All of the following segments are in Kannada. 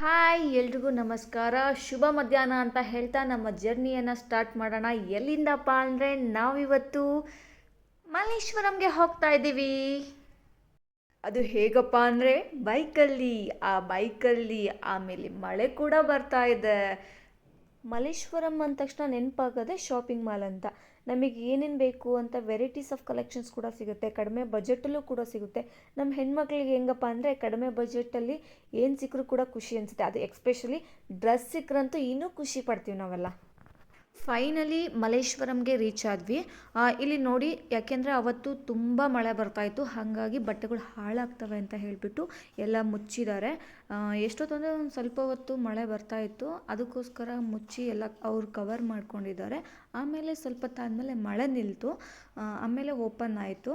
ಹಾಯ್ ಎಲ್ರಿಗೂ ನಮಸ್ಕಾರ, ಶುಭ ಮಧ್ಯಾಹ್ನ ಅಂತ ಹೇಳ್ತಾ ನಮ್ಮ ಜರ್ನಿಯನ್ನು ಸ್ಟಾರ್ಟ್ ಮಾಡೋಣ. ಎಲ್ಲಿಂದಪ್ಪ ಅಂದರೆ ನಾವಿವತ್ತು ಮಲ್ಲೇಶ್ವರಂಗೆ ಹೋಗ್ತಾ ಇದ್ದೀವಿ. ಅದು ಹೇಗಪ್ಪ ಅಂದರೆ ಬೈಕಲ್ಲಿ ಆಮೇಲೆ ಮಳೆ ಕೂಡ ಬರ್ತಾ ಇದೆ. ಮಲ್ಲೇಶ್ವರಂ ಅಂದ ತಕ್ಷಣ ನೆನಪಾಗೋದೆ ಶಾಪಿಂಗ್ ಮಾಲ್ ಅಂತ. ನಮಗೆ ಏನೇನು ಬೇಕು ಅಂತ ವೆರೈಟೀಸ್ ಆಫ್ ಕಲೆಕ್ಷನ್ಸ್ ಕೂಡ ಸಿಗುತ್ತೆ, ಕಡಿಮೆ ಬಜೆಟಲ್ಲೂ ಕೂಡ ಸಿಗುತ್ತೆ. ನಮ್ಮ ಹೆಣ್ಮಕ್ಳಿಗೆ ಹೆಂಗಪ್ಪ ಅಂದರೆ ಕಡಿಮೆ ಬಜೆಟಲ್ಲಿ ಏನು ಸಿಕ್ಕರೂ ಕೂಡ ಖುಷಿ ಅನಿಸುತ್ತೆ. ಅದು ಎಕ್ಸ್ಪೆಷಲಿ ಡ್ರೆಸ್ ಸಿಕ್ಕರಂತೂ ಇನ್ನೂ ಖುಷಿ ಪಡ್ತೀವಿ ನಾವೆಲ್ಲ. ಫೈನಲಿ ಮಲ್ಲೇಶ್ವರಂಗೆ ರೀಚ್ ಆದ್ವಿ. ಇಲ್ಲಿ ನೋಡಿ, ಯಾಕೆಂದರೆ ಅವತ್ತು ತುಂಬ ಮಳೆ ಬರ್ತಾಯಿತ್ತು, ಹಾಗಾಗಿ ಬಟ್ಟೆಗಳು ಹಾಳಾಗ್ತವೆ ಅಂತ ಹೇಳಿಬಿಟ್ಟು ಎಲ್ಲ ಮುಚ್ಚಿದ್ದಾರೆ. ಎಷ್ಟೊತ್ತಂದರೆ ಒಂದು ಸ್ವಲ್ಪ ಹೊತ್ತು ಮಳೆ ಬರ್ತಾಯಿತ್ತು, ಅದಕ್ಕೋಸ್ಕರ ಮುಚ್ಚಿ ಎಲ್ಲ ಅವ್ರು ಕವರ್ ಮಾಡ್ಕೊಂಡಿದ್ದಾರೆ. ಆಮೇಲೆ ಸ್ವಲ್ಪ ಹೊತ್ತಾದಮೇಲೆ ಮಳೆ ನಿಲ್ತು, ಆಮೇಲೆ ಓಪನ್ ಆಯಿತು.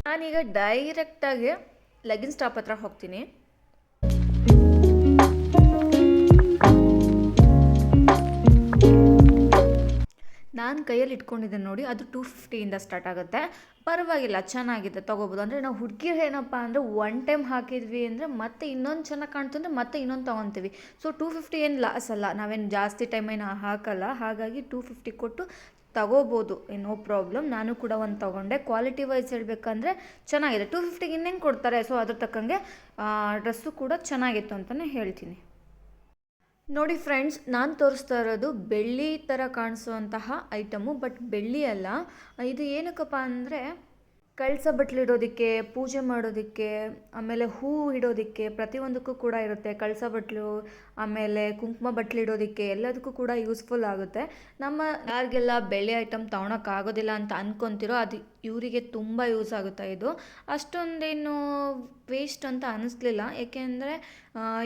ನಾನೀಗ ಡೈರೆಕ್ಟಾಗಿ ಲೆಗಿನ್ ಸ್ಟಾಪ್ ಹತ್ರ ಹೋಗ್ತೀನಿ. ನಾನು ಕೈಯಲ್ಲಿ ಇಟ್ಕೊಂಡಿದ್ದೇನೆ ನೋಡಿ, ಅದು 250 ಸ್ಟಾರ್ಟ್ ಆಗುತ್ತೆ. ಪರವಾಗಿಲ್ಲ, ಚೆನ್ನಾಗಿದೆ, ತೊಗೋಬೋದು. ಅಂದರೆ ನಾವು ಹುಡುಗಿರು ಏನಪ್ಪ ಅಂದರೆ ಒನ್ ಟೈಮ್ ಹಾಕಿದ್ವಿ ಅಂದರೆ ಮತ್ತೆ ಇನ್ನೊಂದು ಚೆನ್ನಾಗಿ ಕಾಣ್ತು ಅಂದರೆ ಮತ್ತೆ ಇನ್ನೊಂದು ತೊಗೊತೀವಿ. ಸೊ 250 ಏನು ಲಾಸ್ ಅಲ್ಲ, ನಾವೇನು ಜಾಸ್ತಿ ಟೈಮ್ ಏನು ಹಾಕಲ್ಲ, ಹಾಗಾಗಿ 250 ಕೊಟ್ಟು ತಗೋಬೋದು, ನೋ ಪ್ರಾಬ್ಲಮ್. ನಾನು ಕೂಡ ಒಂದು ತೊಗೊಂಡೆ. ಕ್ವಾಲಿಟಿ ವೈಸ್ ಹೇಳಬೇಕಂದ್ರೆ ಚೆನ್ನಾಗಿದೆ. 250ಗೆ ಇನ್ನೇನು ಕೊಡ್ತಾರೆ, ಸೊ ಅದ್ರ ತಕ್ಕಂಗೆ ಡ್ರೆಸ್ಸು ಕೂಡ ಚೆನ್ನಾಗಿತ್ತು ಅಂತಲೇ ಹೇಳ್ತೀನಿ. ನೋಡಿ ಫ್ರೆಂಡ್ಸ್, ನಾನು ತೋರಿಸ್ತಾ ಇರೋದು ಬೆಳ್ಳಿ ಥರ ಕಾಣಿಸುವಂತಹ ಐಟಮು, ಬಟ್ ಬೆಳ್ಳಿ ಅಲ್ಲ. ಇದು ಏನಕ್ಕಪ್ಪ ಅಂದರೆ ಕಳಸ ಬಟ್ಲಿಡೋದಕ್ಕೆ, ಪೂಜೆ ಮಾಡೋದಕ್ಕೆ, ಆಮೇಲೆ ಹೂ ಇಡೋದಕ್ಕೆ, ಪ್ರತಿಯೊಂದಕ್ಕೂ ಕೂಡ ಇರುತ್ತೆ. ಕಳಸ ಬಟ್ಲು, ಆಮೇಲೆ ಕುಂಕುಮ ಬಟ್ಲಿಡೋದಕ್ಕೆ, ಎಲ್ಲದಕ್ಕೂ ಕೂಡ ಯೂಸ್ಫುಲ್ ಆಗುತ್ತೆ. ನಮ್ಮ ಯಾರಿಗೆಲ್ಲ ಬೆಳ್ಳಿ ಐಟಮ್ ತೊಗೊಳಕ್ಕಾಗೋದಿಲ್ಲ ಅಂತ ಅಂದ್ಕೊತಿರೋ, ಅದು ಇವರಿಗೆ ತುಂಬ ಯೂಸ್ ಆಗುತ್ತೆ. ಇದು ಅಷ್ಟೊಂದೇನು ವೇಸ್ಟ್ ಅಂತ ಅನ್ನಿಸ್ಲಿಲ್ಲ, ಏಕೆಂದರೆ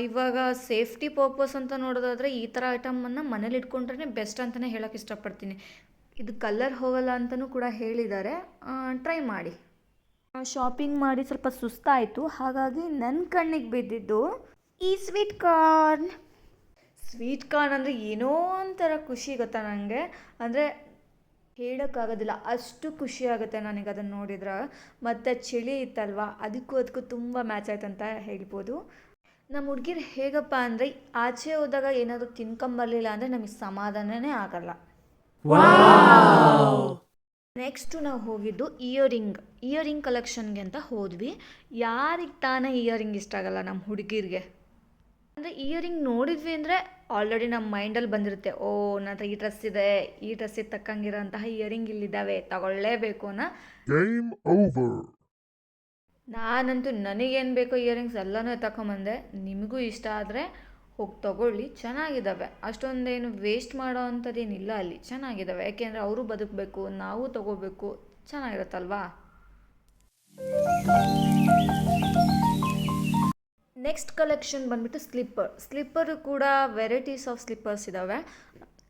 ಇವಾಗ ಸೇಫ್ಟಿ ಪರ್ಪಸ್ ಅಂತ ನೋಡೋದಾದರೆ ಈ ಥರ ಐಟಮನ್ನು ಮನೇಲಿ ಇಟ್ಕೊಂಡ್ರೆ ಬೆಸ್ಟ್ ಅಂತಲೇ ಹೇಳೋಕ್ಕೆ ಇಷ್ಟಪಡ್ತೀನಿ. ಇದು ಕಲರ್ ಹೋಗಲ್ಲ ಅಂತಲೂ ಕೂಡ ಹೇಳಿದ್ದಾರೆ, ಟ್ರೈ ಮಾಡಿ. ಶಾಪಿಂಗ್ ಮಾಡಿ ಸ್ವಲ್ಪ ಸುಸ್ತಾಯಿತು, ಹಾಗಾಗಿ ನನ್ನ ಕಣ್ಣಿಗೆ ಬಿದ್ದಿದ್ದು ಈ ಸ್ವೀಟ್ ಕಾರ್ನ್ ಅಂದರೆ ಏನೋ ಒಂಥರ ಖುಷಿ ಗೊತ್ತಾ ನನಗೆ. ಅಂದರೆ ಹೇಳೋಕ್ಕಾಗೋದಿಲ್ಲ, ಅಷ್ಟು ಖುಷಿ ಆಗುತ್ತೆ ನನಗೆ ಅದನ್ನು ನೋಡಿದ್ರೆ. ಮತ್ತು ಚಳಿ ಇತ್ತಲ್ವ, ಅದಕ್ಕೂ ತುಂಬ ಮ್ಯಾಚ್ ಆಯ್ತು ಅಂತ ಹೇಳ್ಬೋದು. ನಮ್ಮ ಹುಡುಗಿರು ಹೇಗಪ್ಪ ಅಂದರೆ ಆಚೆ ಹೋದಾಗ ಏನಾದರೂ ತಿನ್ಕೊಂಬರಲಿಲ್ಲ ಅಂದರೆ ನಮಗೆ ಸಮಾಧಾನನೇ ಆಗಲ್ಲ. ನೆಕ್ಸ್ಟು ನಾವು ಹೋಗಿದ್ದು ಇಯರಿಂಗ್ ಕಲೆಕ್ಷನ್ಗೆ ಅಂತ ಹೋದ್ವಿ. ಯಾರಿಗೆ ತಾನೇ ಇಯರಿಂಗ್ ಇಷ್ಟ ಆಗಲ್ಲ ನಮ್ಮ ಹುಡುಗಿರಿಗೆ. ಅಂದರೆ ಇಯರಿಂಗ್ ನೋಡಿದ್ವಿ ಅಂದರೆ ಆಲ್ರೆಡಿ ನಮ್ಮ ಮೈಂಡಲ್ಲಿ ಬಂದಿರುತ್ತೆ, ಓ ನನ್ನ ಹತ್ರ ಈ ಡ್ರೆಸ್ ಇದೆ, ಈ ಡ್ರೆಸ್ಸಿಗೆ ತಕ್ಕಂಗಿರೋಂತಹ ಇಯರಿಂಗ್ ಇಲ್ಲಿದ್ದಾವೆ, ತಗೊಳ್ಳೇಬೇಕು ಅನ್ನೋ. ನಾನಂತೂ ನನಗೇನು ಬೇಕೋ ಇಯರಿಂಗ್ಸ್ ಎಲ್ಲನೂ ತಗೊಂಬಂದೆ. ನಿಮಗೂ ಇಷ್ಟ ಆದರೆ ಹೋಗಿ ತೊಗೊಳ್ಳಿ, ಚೆನ್ನಾಗಿದ್ದಾವೆ. ಅಷ್ಟೊಂದೇನು ವೇಸ್ಟ್ ಮಾಡೋ ಅಂಥದ್ದೇನಿಲ್ಲ ಅಲ್ಲಿ, ಚೆನ್ನಾಗಿದ್ದಾವೆ. ಯಾಕೆಂದರೆ ಅವರು ಬದುಕಬೇಕು, ನಾವು ತೊಗೋಬೇಕು, ಚೆನ್ನಾಗಿರುತ್ತಲ್ವಾ. ನೆಕ್ಸ್ಟ್ ಕಲೆಕ್ಷನ್ ಬಂದುಬಿಟ್ಟು ಸ್ಲಿಪ್ಪರು ಕೂಡ ವೆರೈಟೀಸ್ ಆಫ್ ಸ್ಲಿಪ್ಪರ್ಸ್ ಇದ್ದಾವೆ.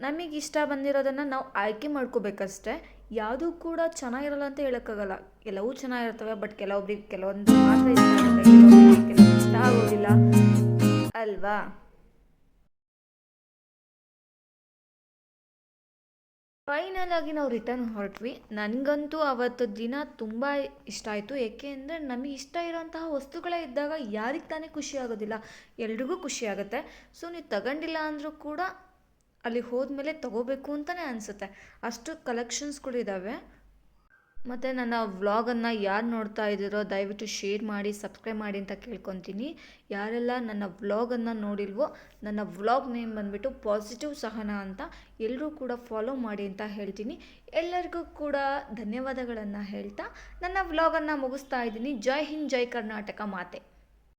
ನಮಗೆ ಇಷ್ಟ ಬಂದಿರೋದನ್ನು ನಾವು ಆಯ್ಕೆ ಮಾಡ್ಕೋಬೇಕಷ್ಟೆ. ಯಾವುದೂ ಕೂಡ ಚೆನ್ನಾಗಿರಲ್ಲ ಅಂತ ಹೇಳೋಕ್ಕಾಗಲ್ಲ, ಎಲ್ಲವೂ ಚೆನ್ನಾಗಿರ್ತವೆ. ಬಟ್ ಕೆಲವೊಂದು ಮಾತ್ರ ಇಷ್ಟ ಆಗುತ್ತೆ, ಕೆಲವೊಂದು ಇಷ್ಟ ಆಗೋದಿಲ್ಲ ಅಲ್ವಾ. ಫೈನಲ್ ಆಗಿ ನಾವು ರಿಟರ್ನ್ ಹೊರಟ್ವಿ. ನನಗಂತೂ ಅವತ್ತು ದಿನ ತುಂಬ ಇಷ್ಟ ಆಯಿತು, ಏಕೆ ಅಂದರೆ ನಮಗೆ ಇಷ್ಟ ಇರೋಂತಹ ವಸ್ತುಗಳೇ ಇದ್ದಾಗ ಯಾರಿಗೆ ತಾನೇ ಖುಷಿ ಆಗೋದಿಲ್ಲ, ಎಲ್ರಿಗೂ ಖುಷಿ ಆಗುತ್ತೆ. ಸೊ ನೀವು ತಗೊಂಡಿಲ್ಲ ಅಂದರೂ ಕೂಡ ಅಲ್ಲಿ ಹೋದ್ಮೇಲೆ ತೊಗೋಬೇಕು ಅಂತಲೇ ಅನಿಸುತ್ತೆ, ಅಷ್ಟು ಕಲೆಕ್ಷನ್ಸ್ಗಳಿದ್ದಾವೆ. ಮತ್ತು ನನ್ನ ವ್ಲಾಗನ್ನು ಯಾರು ನೋಡ್ತಾ ಇದ್ದೀರೋ ದಯವಿಟ್ಟು ಶೇರ್ ಮಾಡಿ, ಸಬ್ಸ್ಕ್ರೈಬ್ ಮಾಡಿ ಅಂತ ಕೇಳ್ಕೊತೀನಿ. ಯಾರೆಲ್ಲ ನನ್ನ ವ್ಲಾಗನ್ನು ನೋಡಿಲ್ವೋ, ನನ್ನ ವ್ಲಾಗ್ ನೇಮ್ ಬಂದುಬಿಟ್ಟು ಪಾಸಿಟಿವ್ ಸಹನಾ ಅಂತ, ಎಲ್ಲರೂ ಕೂಡ ಫಾಲೋ ಮಾಡಿ ಅಂತ ಹೇಳ್ತೀನಿ. ಎಲ್ಲರಿಗೂ ಕೂಡ ಧನ್ಯವಾದಗಳನ್ನು ಹೇಳ್ತಾ ನನ್ನ ವ್ಲಾಗನ್ನು ಮುಗಿಸ್ತಾ ಇದ್ದೀನಿ. ಜೈ ಹಿಂದ್, ಜೈ ಕರ್ನಾಟಕ ಮಾತೆ.